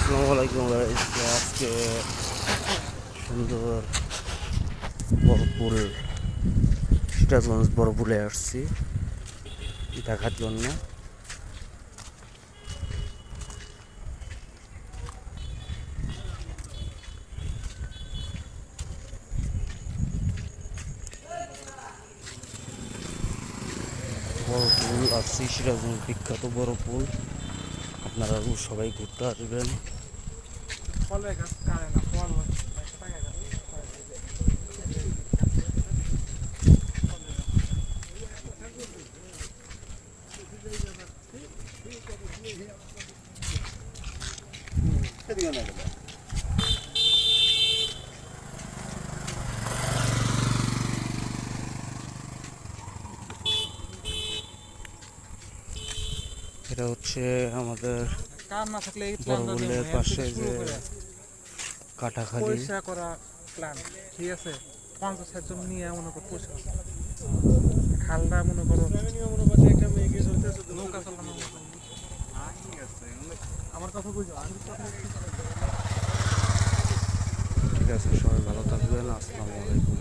আসসালামু আলাইকুম গাইস। আজকে সুন্দর বড়পুল সিরাজগঞ্জ বড়পুলে আসছি দেখার জন্য। বড়পুল আসছি, সিরাজগঞ্জ বিখ্যাত বড়পুল। আপনারা সবাই ঘুরতে আসবেন। এটা হচ্ছে আমাদের বড়পুলের পাশে যে কাটাখালী। করা প্ল্যান ঠিক আছে, 50-60 জন নিয়ে মনে করো পরিষ্কার খালটা মনে করো নৌকা চালানো। আমার কথা বুঝো। ঠিক আছে, সবাই ভালো থাকবেন। আসসালামু আলাইকুম।